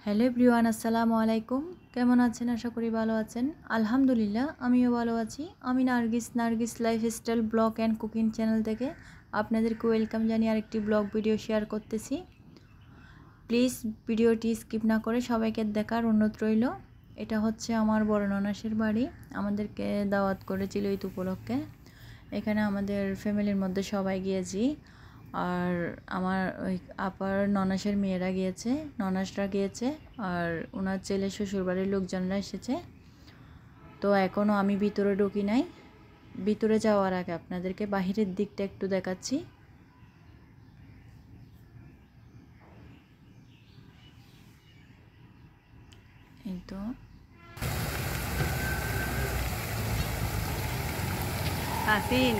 Hello everyone, আসসালামু আলাইকুম। কেমন আছেন? আশা করি ভালো আছেন। আলহামদুলিল্লাহ আমিও ভালো আছি। আমি Nargis lifestyle blog and cooking channel থেকে আপনাদেরকে ওয়েলকাম জানিয়ে আরেকটি ব্লগ ভিডিও শেয়ার করতেছি। প্লিজ ভিডিওটি স্কিপ না করে সবাইকে দেখার অনুরোধ রইল। এটা হচ্ছে আমার বড় ননাসের বাড়ি। আমাদেরকে দাওয়াত করেছিল ঈদ উপলক্ষে। এখানে আমাদের ফ্যামিলির মধ্যে সবাই গিয়েছি। আর আমার ওই আপার ননাসের মেয়েরা গিয়েছে, ননাসরা গিয়েছে, আর ওনার ছেলে শ্বশুরবাড়ির লোকজনরা এসেছে। তো এখনও আমি ভিতরে ঢুকি নাই। ভিতরে যাওয়ার আগে আপনাদেরকে বাহিরের দিকটা একটু দেখাচ্ছি। এই তো হাসিন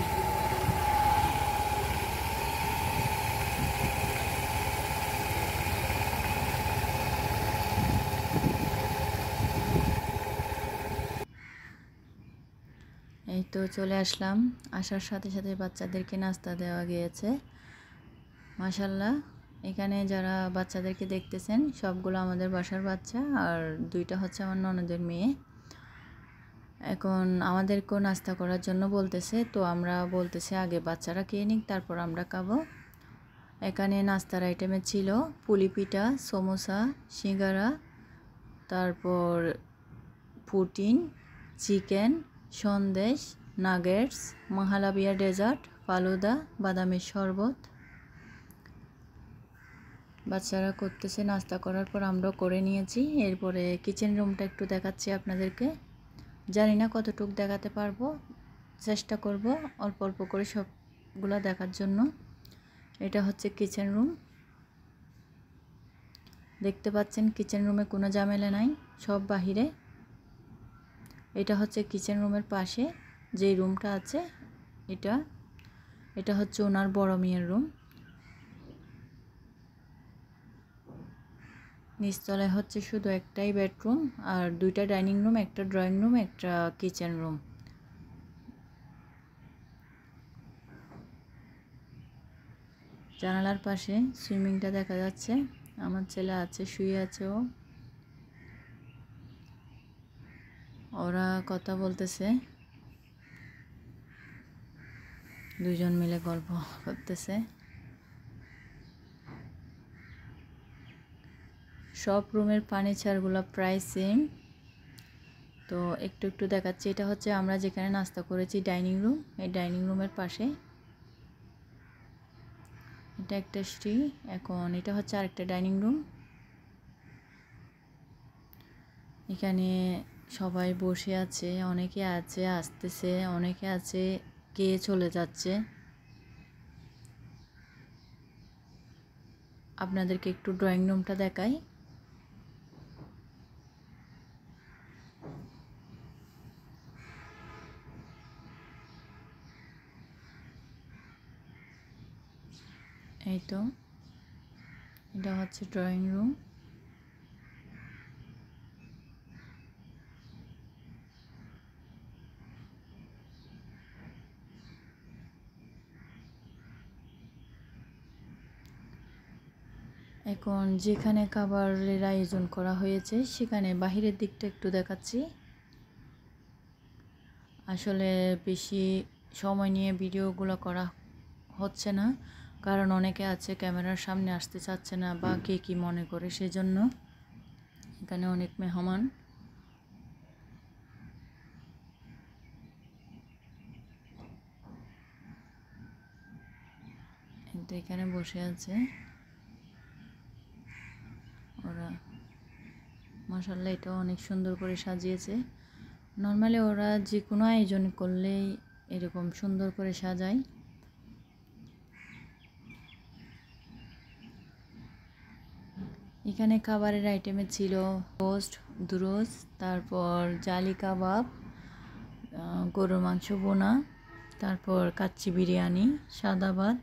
এই তো চলে আসলাম। আসার সাথে সাথে বাচ্চাদেরকে নাস্তা দেওয়া গিয়েছে। মাশাল্লাহ, এখানে যারা বাচ্চাদেরকে দেখতেছেন সবগুলো আমাদের বাসার বাচ্চা, আর দুইটা হচ্ছে আমার ননদের মেয়ে। এখন আমাদেরকেও নাস্তা করার জন্য বলতেছে, তো আমরা বলতেছি আগে বাচ্চারা খেয়ে নিক, তারপর আমরা খাবো। এখানে নাস্তার আইটেমে ছিল পুলি পিঠা, সমোসা, সিঙ্গারা, তারপর পুটিন, চিকেন, সন্দেশ, নাগেটস, মাহালাবিয়া ডেজার্ট, ফালুদা, বাদামের শরবত। বাচ্চারা করতেছে, নাস্তা করার পর আমরাও করে নিয়েছি। এরপরে কিচেন রুমটা একটু দেখাচ্ছি আপনাদেরকে। জানি না কতটুকু দেখাতে পারবো, চেষ্টা করব অল্প অল্প করে সবগুলো দেখার জন্য। এটা হচ্ছে কিচেন রুম। দেখতে পাচ্ছেন কিচেন রুমে কোনো ঝামেলা নাই, সব বাহিরে। এটা হচ্ছে কিচেন রুমের পাশে যে রুমটা আছে, এটা হচ্ছে ওনার বড় মেয়ের রুম। নিচতলায় হচ্ছে শুধু একটাই বেডরুম, আর দুইটা ডাইনিং রুম, একটা ড্রয়িং রুম, একটা কিচেন রুম। জানালার পাশে সুইমিংটা দেখা যাচ্ছে। আমার ছেলে আছে, শুয়ে আছে ওরা কথা বলতেছে, দুজন মিলে গল্প করতেছে। সব রুমের ফার্নিচারগুলো প্রায় সেম। তো একটু একটু দেখাচ্ছি। এটা হচ্ছে আমরা যেখানে নাস্তা করেছি ডাইনিং রুম। এই ডাইনিং রুমের পাশে এটা একটা স্ত্রী। এখন এটা হচ্ছে আরেকটা ডাইনিং রুম। এখানে সবাই বসে আছে, অনেকে আছে আসতেছে, অনেকে আছে কে চলে যাচ্ছে। আপনাদেরকে একটু ড্রয়িং রুমটা দেখাই। এই তো এটা হচ্ছে ড্রয়িং রুম। এখন যেখানে খাবারের আয়োজন করা হয়েছে সেখানে বাহিরের দিকটা একটু দেখাচ্ছি। আসলে বেশি সময় নিয়ে ভিডিওগুলো করা হচ্ছে না, কারণ অনেকে আছে ক্যামেরার সামনে আসতে চাচ্ছে না বা কে কী মনে করে, সেজন্য। এখানে অনেক মেহমান। কিন্তু এখানে বসে আছে ওরা। মাশাআল্লাহ, এটাও অনেক সুন্দর করে সাজিয়েছে। নর্মালি ওরা যে কোনো আয়োজন করলেই এরকম সুন্দর করে সাজায়। এখানে খাবারের আইটেমে ছিল রোস্ট, দুরোজ, তারপর জালি কাবাব, গরুর মাংস বোনা, তারপর কাচ্চি বিরিয়ানি, সাদা ভাত।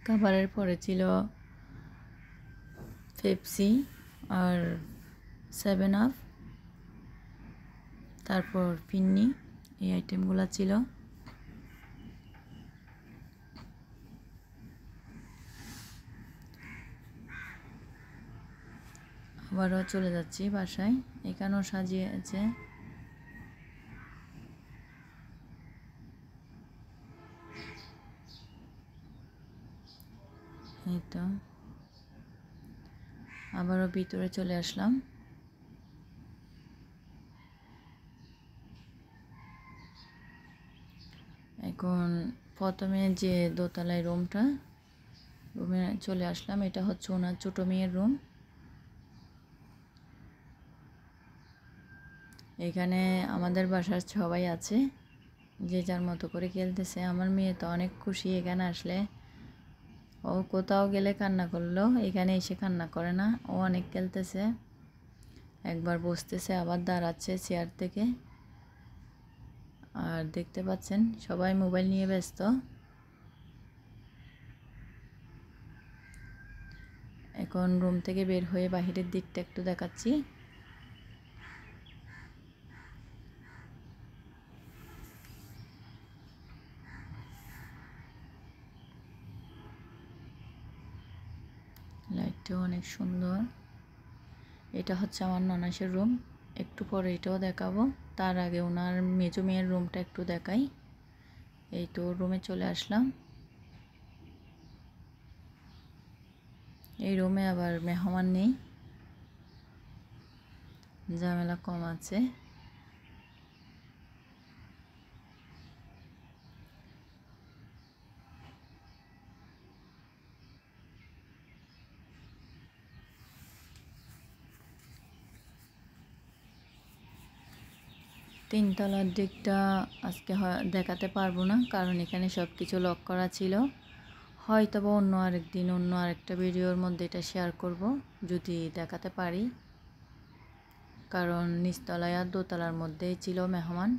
খাবারের পরে ছিল পেপসি আর 7 আপ, তারপর পিন্নি। এই আইটেমগুলো ছিল। আবারও চলে যাচ্ছি বাসায়। এখানেও সাজিয়েছে। এই তো আবারও ভিতরে চলে আসলাম। এখন প্রথমে যে দোতলায় রুমে চলে আসলাম। এটা হচ্ছে ওনার ছোটো মেয়ের রুম। এখানে আমাদের বাসার সবাই আছে, যে যার মতো করে খেলতেছে। আমার মেয়ে তো অনেক খুশি এখানে আসলে। ও কোথাও গেলে কান্না করলো, এখানে এসে কান্না করে না। ও অনেক খেলতেছে, একবার বসতেছে আবার দাঁড়াচ্ছে চেয়ার থেকে। আর দেখতে পাচ্ছেন সবাই মোবাইল নিয়ে ব্যস্ত। এখন রুম থেকে বের হয়ে বাহিরের দিকটা একটু দেখাচ্ছি। লাইটটাও অনেক সুন্দর। এটা হচ্ছে আমার ননাসের রুম, একটু পরে এটাও দেখাবো। তার আগে ওনার মেজো মেয়ের রুমটা একটু দেখাই। এই তো রুমে চলে আসলাম। এই রুমে আবার মেহমান নেই, ঝামেলা কম আছে। তিনতলার দিকটা আজকে দেখাতে পারবো না, কারণ এখানে সব কিছু লক করা ছিল। হয়তো বা অন্য আরেকদিন অন্য আরেকটা ভিডিওর মধ্যে এটা শেয়ার করব, যদি দেখাতে পারি। কারণ নিচতলায় আর দোতলার মধ্যেই ছিল মেহমান।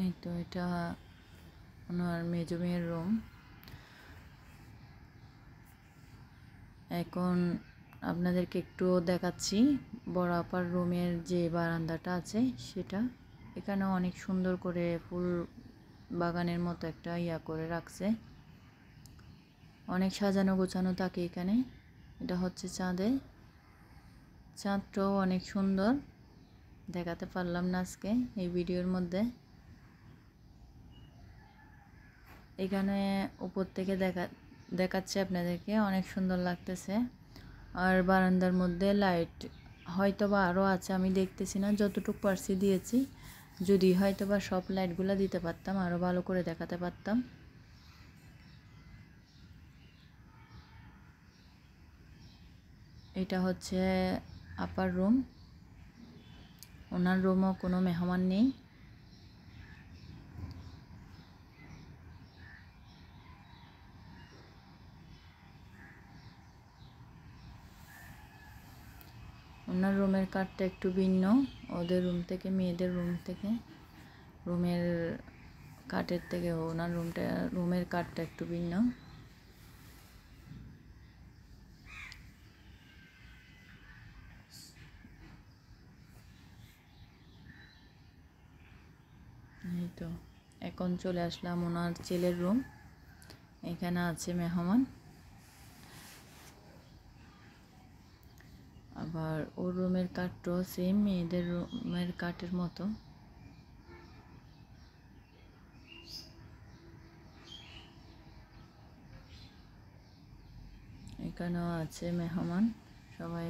এই তো এটা ওনার মেজো মেয়ের রুম। এখন আপনাদেরকে একটু দেখাচ্ছি বড় আপার রুমের যে বারান্দাটা আছে সেটা। এখানে অনেক সুন্দর করে ফুল বাগানের মতো একটা করে রাখছে। অনেক সাজানো গোছানো থাকে এখানে। এটা হচ্ছে চাঁদটাও অনেক সুন্দর, দেখাতে পারলাম না আজকে এই ভিডিওর মধ্যে। এখানে উপর থেকে দেখাচ্ছে আপনাদেরকে, অনেক সুন্দর লাগতেছে। আর বারান্দার মধ্যে লাইট হয়তো বা আরও আছে, আমি দেখতেছি না, যতটুকু পারছি দিয়েছি। যদি হয়তো বা সব লাইটগুলো দিতে পারতাম আরও ভালো করে দেখাতে পারতাম। এটা হচ্ছে আপার রুম। ওনার রুমও কোনো মেহমান নেই। ওনার রুমের কাঠটা একটু ভিন্ন ওদের রুম থেকে, মেয়েদের রুম থেকে। রুমের কাঠের থেকে ওনার রুমের কাঠটা একটু ভিন্ন। এই তো এখন চলে আসলাম ওনার ছেলের রুম। এখানে আছে মেহমান। আবার ওর রুমের কাঠটাও সেম মেয়েদের রুমের কাঠের মতো। এখানেও আছে মেহমান সবাই।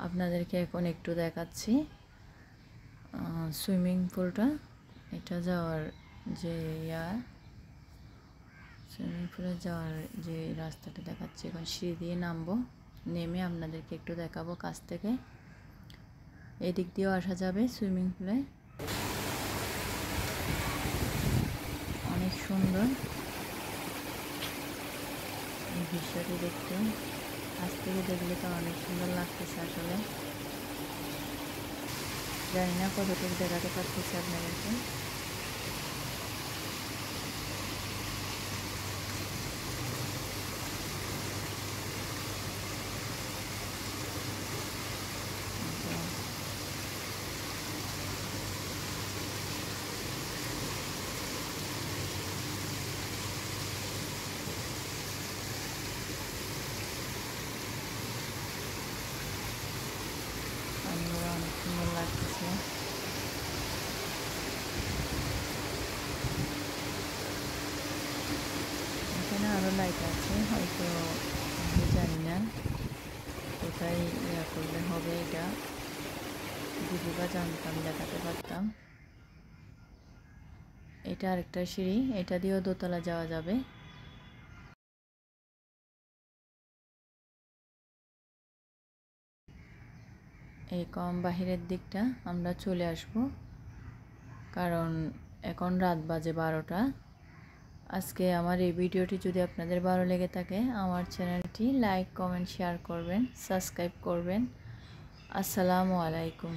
আপনাদেরকে এখন একটু দেখাচ্ছি সুইমিং পুলটা। এটা যাওয়ার যে সুইমিং পুলে যাওয়ার যে রাস্তাটা দেখাচ্ছি, এখন সিঁড়ি দিয়ে নামবো। নেমে আপনাদেরকে একটু দেখাবো কাছ থেকে। এদিক দিয়েও আসা যাবে সুইমিং পুলে। অনেক সুন্দর। এই দৃশ্যটি দেখতে। আজ থেকে দেখলে তো অনেক সুন্দর লাগতেছে আসলে। জানি না কতটুকু দেখাতে পারতেছি আপনাদেরকে। পানিগুলো অনেক সুন্দর লাগতেছে। এখানে আরো লাইট আছে, হয়তো আমি জানি না কোথায় করলে হবে। এটা যদি বা জানতাম দেখাতে পারতাম। এটা আরেকটা সিঁড়ি, এটা দিয়েও দোতলা যাওয়া যাবে। এই বাহিরের দিকটা আমরা চলে আসব, কারণ এখন রাত বাজে 12টা। আজকে আমার এই ভিডিওটি যদি আপনাদের ভালো লেগে থাকে, আমার চ্যানেলটি লাইক, কমেন্ট, শেয়ার করবেন, সাবস্ক্রাইব করবেন। আসসালামু আলাইকুম।